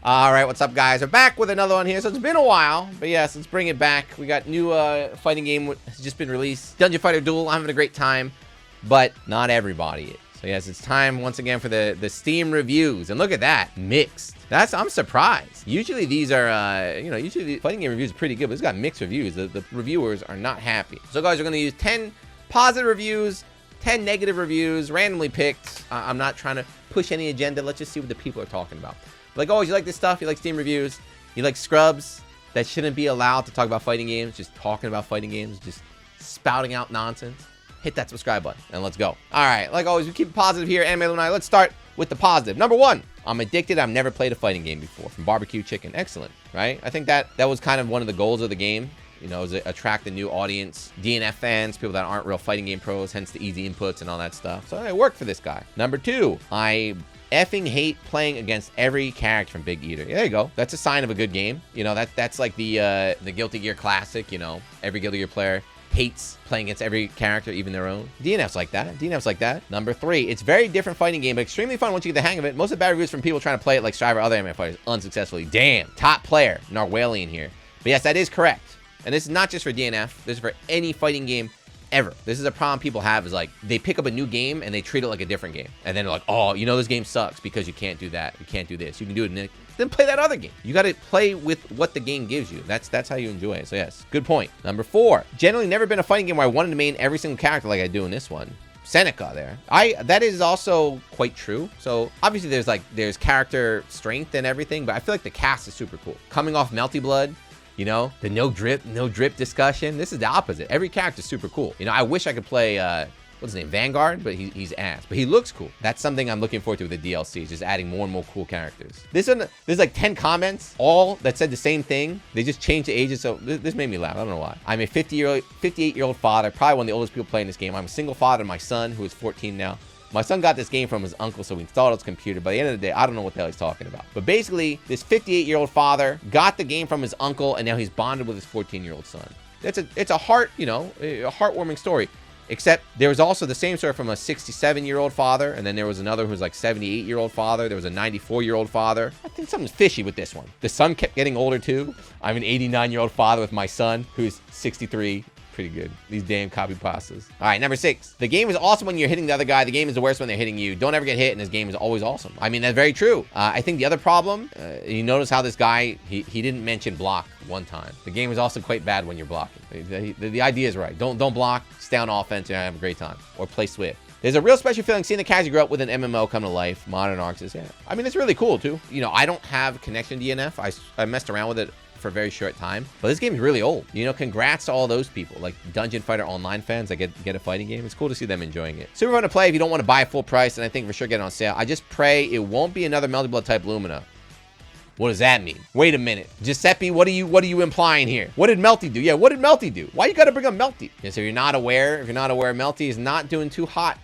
All right, what's up, guys? We're back with another one here. So it's been a while, but yes, let's bring it back. We got new fighting game has just been released. Dungeon Fighter Duel. I'm having a great time, but not everybody is. So yes, it's time once again for the Steam reviews. And look at that, mixed. I'm surprised. Usually these are, usually the fighting game reviews are pretty good, but it's got mixed reviews. The reviewers are not happy. So guys, we're gonna use 10 positive reviews, 10 negative reviews, randomly picked. I'm not trying to push any agenda. Let's just see what the people are talking about. Like always, you like this stuff, you like Steam reviews, you like scrubs that shouldn't be allowed to talk about fighting games, just talking about fighting games, just spouting out nonsense. Hit that subscribe button and let's go. All right, like always, we keep it positive here. Anime Alumni, let's start with the positive. Number 1, I'm addicted. I've never played a fighting game before. From Barbecue Chicken. Excellent, right? I think that was kind of one of the goals of the game. You know, is to attract a new audience, DNF fans, people that aren't real fighting game pros, hence the easy inputs and all that stuff. So it worked for this guy. Number 2, I effing hate playing against every character from Big Eater. Yeah, there you go. That's a sign of a good game. You know, that's like the Guilty Gear classic. You know, every Guilty Gear player hates playing against every character, even their own. DNF's like that. DNF's like that. Number 3, it's very different fighting game, but extremely fun once you get the hang of it. Most of the bad reviews from people trying to play it like Strive or other anime fighters unsuccessfully. Damn. Top player, Narwhalian here. But yes, that is correct. And this is not just for DNF. This is for any fighting game ever. This is a problem people have, is like they pick up a new game and they treat it like a different game. And then they're like, oh, you know, this game sucks because you can't do that. You can't do this. You can do it in then play that other game. You got to play with what the game gives you. That's how you enjoy it. So yes, good point. Number 4, generally never been a fighting game where I wanted to main every single character like I do in this one. Seneca there. That is also quite true. So obviously there's character strength and everything, but I feel like the cast is super cool. Coming off Melty Blood, you know, the no drip discussion. This is the opposite. Every character is super cool. You know, I wish I could play, what's his name? Vanguard, but he's ass. But he looks cool. That's something I'm looking forward to with the DLC, just adding more and more cool characters. This one, there's like 10 comments, all that said the same thing. They just changed the ages, so this made me laugh. I don't know why. I'm a 58-year-old father, probably one of the oldest people playing this game. I'm a single father to my son, who is 14 now. My son got this game from his uncle, so we installed his computer. By the end of the day, I don't know what the hell he's talking about. But basically, this 58-year-old father got the game from his uncle, and now he's bonded with his 14-year-old son. It's a heartwarming story. Except there was also the same story from a 67-year-old father, and then there was another who was like 78-year-old father. There was a 94-year-old father. I think something's fishy with this one. The son kept getting older too. I'm an 89-year-old father with my son, who's 63. Pretty good. These damn copy pastas. All right, number 6. The game is awesome when you're hitting the other guy. The game is the worst when they're hitting you. Don't ever get hit, and this game is always awesome. I mean, that's very true. I think the other problem, you notice how this guy, he didn't mention block one time. The game is also quite bad when you're blocking. The idea is right. Don't block, stay on offense, and have a great time. Or play Swift. There's a real special feeling seeing the characters you grew up with an MMO come to life. Modern Arxis, yeah. I mean, it's really cool, too. You know, I don't have connection to DNF. I messed around with it for a very short time, but this game is really old. You know, congrats to all those people, like Dungeon Fighter Online fans that get a fighting game. It's cool to see them enjoying it. Super fun to play if you don't want to buy full price, and I think for sure get it on sale. I just pray it won't be another Melty Blood type Lumina. What does that mean? Wait a minute, Giuseppe, what are you implying here? What did Melty do? Yeah, what did Melty do? Why you gotta bring up Melty? Yeah, so if you're not aware, Melty is not doing too hot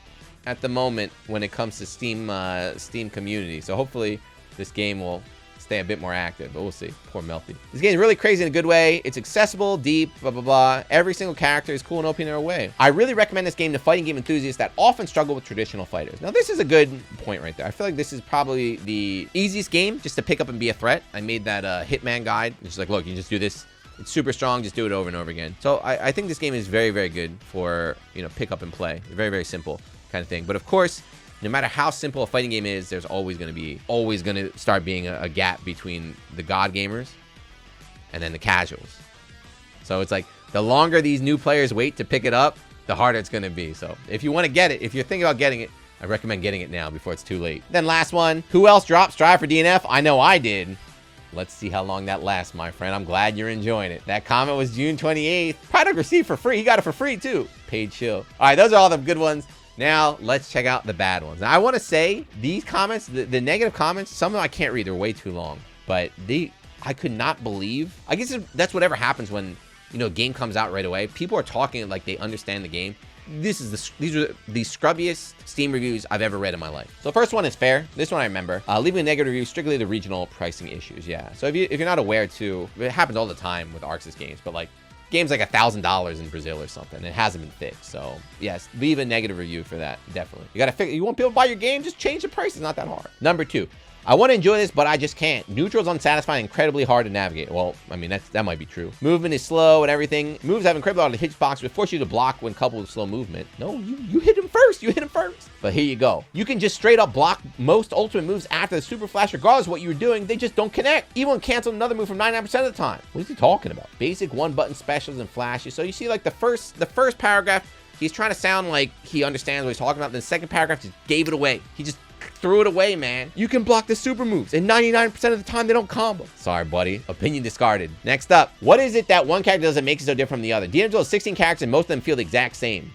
at the moment when it comes to Steam community. So hopefully this game will stay a bit more active, but we'll see. Poor Melty. This game is really crazy in a good way. It's accessible, deep, blah, blah, blah. Every single character is cool and OP in their way. I really recommend this game to fighting game enthusiasts that often struggle with traditional fighters. Now, this is a good point right there. I feel like this is probably the easiest game just to pick up and be a threat. I made that Hitman guide. It's just like, look, you just do this. It's super strong. Just do it over and over again. So I think this game is very, very good for, you know, pick up and play. Very, very simple kind of thing. But of course, no matter how simple a fighting game is, there's always going to start being a gap between the God gamers and then the casuals. So it's like the longer these new players wait to pick it up, the harder it's going to be. So if you want to get it, if you're thinking about getting it, I recommend getting it now before it's too late. Then last one, who else dropped Strive for DNF? I know I did. Let's see how long that lasts, my friend. I'm glad you're enjoying it. That comment was June 28th. Product received for free. He got it for free too. Paid chill. All right, those are all the good ones. Now, let's check out the bad ones. Now, I want to say, these comments, the negative comments, some of them I can't read. They're way too long. But I could not believe. I guess that's whatever happens when, you know, a game comes out right away. People are talking like they understand the game. These are the scrubbiest Steam reviews I've ever read in my life. So the first one is fair. This one I remember. Leaving a negative review, strictly the regional pricing issues. Yeah. So if you're not aware too, it happens all the time with Arxis games, but like, game's like $1,000 in Brazil or something. It hasn't been fixed. So yes, leave a negative review for that. Definitely. You won't be able to buy your game. Just change the price. It's not that hard. Number 2, I want to enjoy this, but I just can't. Neutral's unsatisfying, incredibly hard to navigate. Well, I mean, that might be true. Movement is slow and everything. Moves have incredibly hard to hitbox, but force you to block when coupled with slow movement. No, you hit him first. You hit him first. But here you go. You can just straight up block most ultimate moves after the super flash, regardless of what you were doing. They just don't connect. Even when cancel another move from 99% of the time. What is he talking about? Basic one-button specials and flashes. So you see, like, the first paragraph, he's trying to sound like he understands what he's talking about. Then the second paragraph just gave it away. He just threw it away, man. You can block the super moves, and 99% of the time they don't combo. Sorry, buddy. Opinion discarded. Next up, what is it that one character does that makes it so different from the other? DNF Duel has 16 characters, and most of them feel the exact same.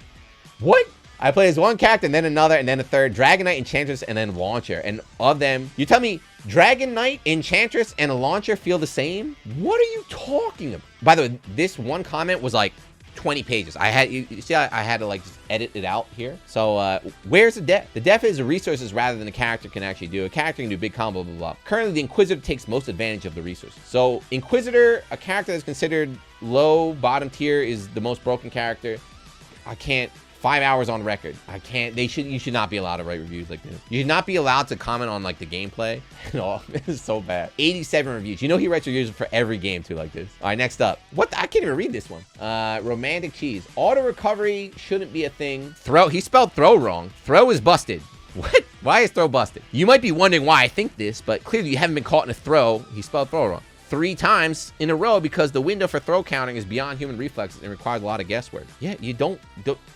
What? I play as one character, and then another, and then a third. Dragon Knight, Enchantress, and then Launcher. And of them, you tell me Dragon Knight, Enchantress, and a Launcher feel the same? What are you talking about? By the way, this one comment was like 20 pages. I had, you see, I had to like just edit it out here. So where's the def? The def is the resources rather than the character can actually do. A character can do big combo, blah, blah, blah. Currently, the Inquisitor takes most advantage of the resources. So Inquisitor, a character that's considered low, bottom tier, is the most broken character. I can't. 5 hours on record. I can't. You should not be allowed to write reviews like this. You should not be allowed to comment on like the gameplay. No, this is so bad. 87 reviews. You know he writes reviews for every game too like this. All right, next up. What? I can't even read this one. Romantic cheese. Auto recovery shouldn't be a thing. Throw. He spelled throw wrong. Throw is busted. What? Why is throw busted? You might be wondering why I think this, but clearly you haven't been caught in a throw. He spelled throw wrong 3 times in a row because the window for throw counting is beyond human reflexes and requires a lot of guesswork. Yeah, you don't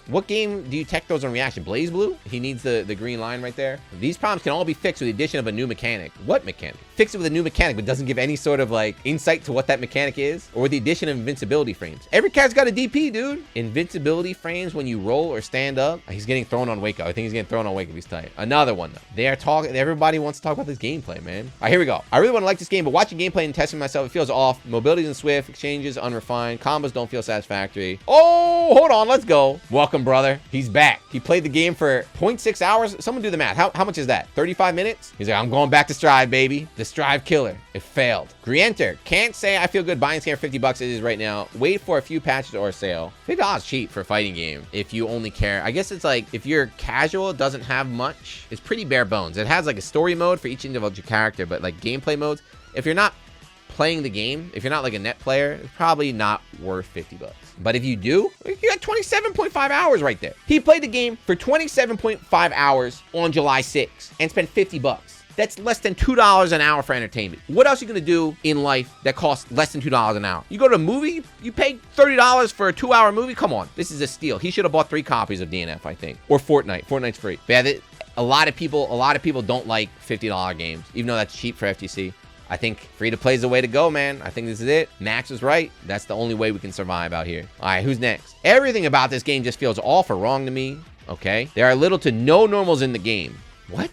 what game do you tech those on reaction? Blaze Blue? He needs the green line right there. These problems can all be fixed with the addition of a new mechanic. What mechanic? Fix it with a new mechanic, but doesn't give any sort of like insight to what that mechanic is, or with the addition of invincibility frames. Every cat's got a DP, dude. Invincibility frames when you roll or stand up. He's getting thrown on Waco. I think he's getting thrown on Waco. He's tight. Another one though. They are talking. Everybody wants to talk about this gameplay, man. All right, here we go. I really want to like this game, but watching gameplay and testing myself, it feels off. Mobility isn't swift. Exchanges unrefined. Combos don't feel satisfactory. Oh, hold on. Let's go. Welcome, brother. He's back. He played the game for 0.6 hours. Someone do the math. How much is that? 35 minutes? He's like, I'm going back to Strive, baby. The Strive killer. It failed. Grienter. Can't say I feel good buying this game for $50 it is right now. Wait for a few patches or a sale. $50 cheap for a fighting game if you only care. I guess it's like if you're casual, it doesn't have much. It's pretty bare bones. It has like a story mode for each individual character, but like gameplay modes, if you're not playing the game, if you're not like a net player, it's probably not worth $50. But if you do, you got 27.5 hours right there. He played the game for 27.5 hours on July 6th and spent $50. That's less than $2 an hour for entertainment. What else are you gonna do in life that costs less than $2 an hour? You go to a movie, you pay $30 for a 2-hour movie? Come on, this is a steal. He should have bought 3 copies of DNF, I think. Or Fortnite. Fortnite's free. But yeah, a lot of people don't like $50 games, even though that's cheap for FTC. I think free to play is the way to go, man. I think this is it. Max was right. That's the only way we can survive out here. All right, who's next? Everything about this game just feels off or wrong to me. Okay. There are little to no normals in the game. What?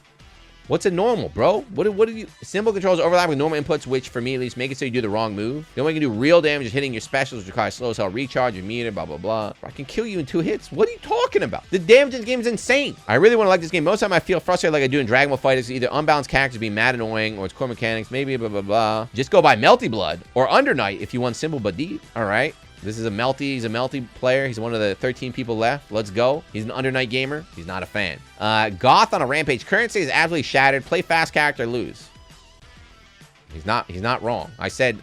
What's a normal, bro? What do you... Simple controls overlap with normal inputs, which for me at least make it so you do the wrong move. The only way you can do real damage is hitting your specials, which requires slow cell recharge, your meter, blah, blah, blah. I can kill you in 2 hits. What are you talking about? The damage in this game is insane. I really want to like this game. Most of the time I feel frustrated like I do in Dragon Ball FighterZ. Either unbalanced characters being mad annoying, or it's core mechanics, maybe blah, blah, blah. Just go by Melty Blood or Under Night if you want simple but deep. All right. This is a Melty. He's a Melty player. He's one of the 13 people left. Let's go. He's an Under Night gamer. He's not a fan. Goth on a rampage. Currency is absolutely shattered. Play fast character, lose. He's not wrong. I said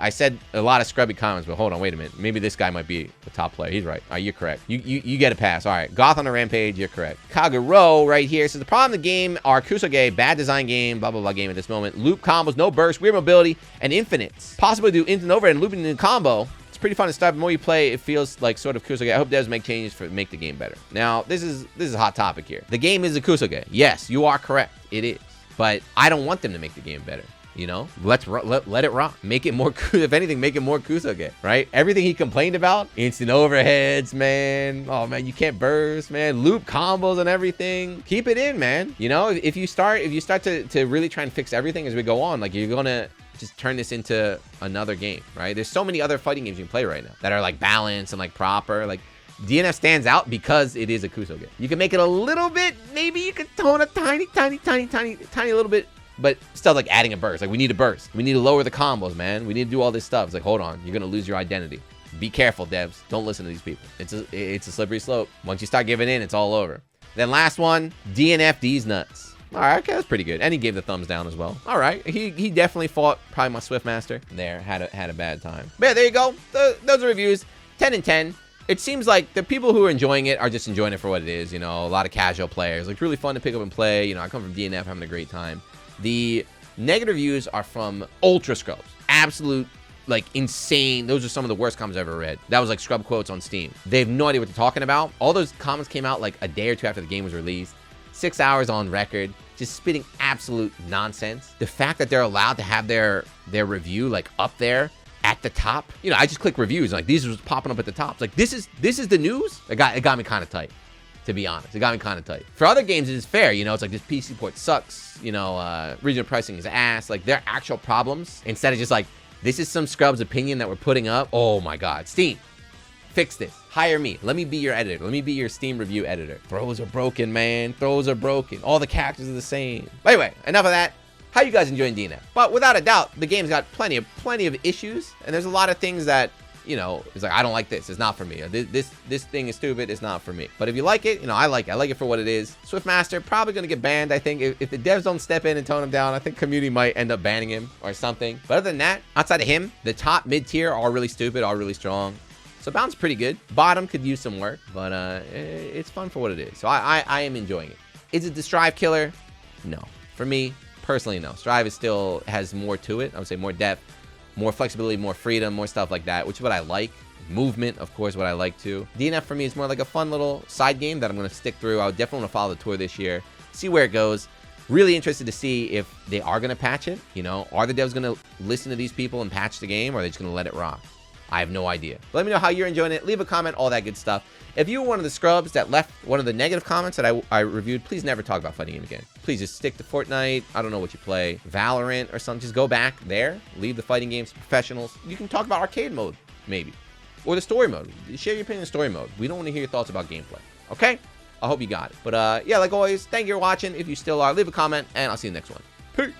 a lot of scrubby comments, but hold on, wait a minute. Maybe this guy might be the top player. He's right. All right, you're correct. You get a pass. All right, Goth on a rampage, you're correct. Kagero right here says the problem in the game are Kusoge, bad design game, blah blah blah game at this moment. Loop combos, no burst, weird mobility, and infinites. Possibly do instant overhead and looping in the combo. It's pretty fun to start. The more you play, it feels like sort of Kusoge. I hope devs make changes to make the game better. Now, this is a hot topic here. The game is a Kusoge. Yes, you are correct. It is. But I don't want them to make the game better. You know, let it rock. Make it more, if anything, make it more Kusoge, right? Everything he complained about, instant overheads, man. Oh man, you can't burst, man. Loop combos and everything. Keep it in, man. You know, if you start to really try and fix everything as we go on, like you're gonna just turn this into another game, right? There's so many other fighting games you can play right now that are like balanced and like proper. Like DNF stands out because it is a Kusoge. You can make it a little bit, maybe you can tone a tiny little bit, but still like adding a burst. Like we need a burst. We need to lower the combos, man. We need to do all this stuff. It's like, hold on, you're gonna lose your identity. Be careful, devs. Don't listen to these people. It's a slippery slope. Once you start giving in, it's all over. Then last one, DNF these nuts. All right, okay, that's pretty good. And he gave the thumbs down as well. All right, he definitely fought probably my Swiftmaster there. Had a bad time. But yeah, there you go. Those are reviews. 10 and 10. It seems like the people who are enjoying it are just enjoying it for what it is. You know, a lot of casual players. Like, really fun to pick up and play. You know, I come from DNF, having a great time. The negative reviews are from ultra scrubs. Absolute, like, insane. Those are some of the worst comments I've ever read. That was like scrub quotes on Steam. They have no idea what they're talking about. All those comments came out like a day or two after the game was released. 6 hours on record, just spitting absolute nonsense. The fact that they're allowed to have their review like up there at the top. You know, I just click reviews, like these was popping up at the top. It's like, this is the news? It got me kind of tight, to be honest. It got me kind of tight. For other games, it is fair. You know, it's like, this PC port sucks. You know, regional pricing is ass. Like, they're actual problems. Instead of just like, this is some scrub's opinion that we're putting up. Oh my God, Steam, fix this. Hire me. Let me be your editor. Let me be your Steam review editor. Throws are broken, man. Throws are broken. All the characters are the same. But anyway, enough of that. How you guys enjoying DNF? But without a doubt, the game's got plenty of issues, and there's a lot of things that, you know, it's like, I don't like this. It's not for me. This thing is stupid. It's not for me. But if you like it, you know, I like it. I like it for what it is. Swiftmaster probably gonna get banned. I think if the devs don't step in and tone him down, I think community might end up banning him or something. But other than that, outside of him, the top mid tier are really stupid, are really strong. So bounce pretty good. Bottom could use some work, but it's fun for what it is. So I am enjoying it. Is it the Strive killer? No. For me, personally, no. Strive still has more to it. I would say more depth, more flexibility, more freedom, more stuff like that, which is what I like. Movement, of course, what I like too. DNF for me is more like a fun little side game that I'm going to stick through. I would definitely want to follow the tour this year, see where it goes. Really interested to see if they are going to patch it. You know, are the devs going to listen to these people and patch the game, or are they just going to let it rock? I have no idea. But let me know how you're enjoying it. Leave a comment, all that good stuff. If you were one of the scrubs that left one of the negative comments that I reviewed, please never talk about fighting game again. Please just stick to Fortnite. I don't know what you play. Valorant or something. Just go back there. Leave the fighting games to professionals. You can talk about arcade mode, maybe. Or the story mode. Share your opinion on story mode. We don't want to hear your thoughts about gameplay. Okay? I hope you got it. But yeah, like always, thank you for watching. If you still are, leave a comment, and I'll see you in the next one. Peace.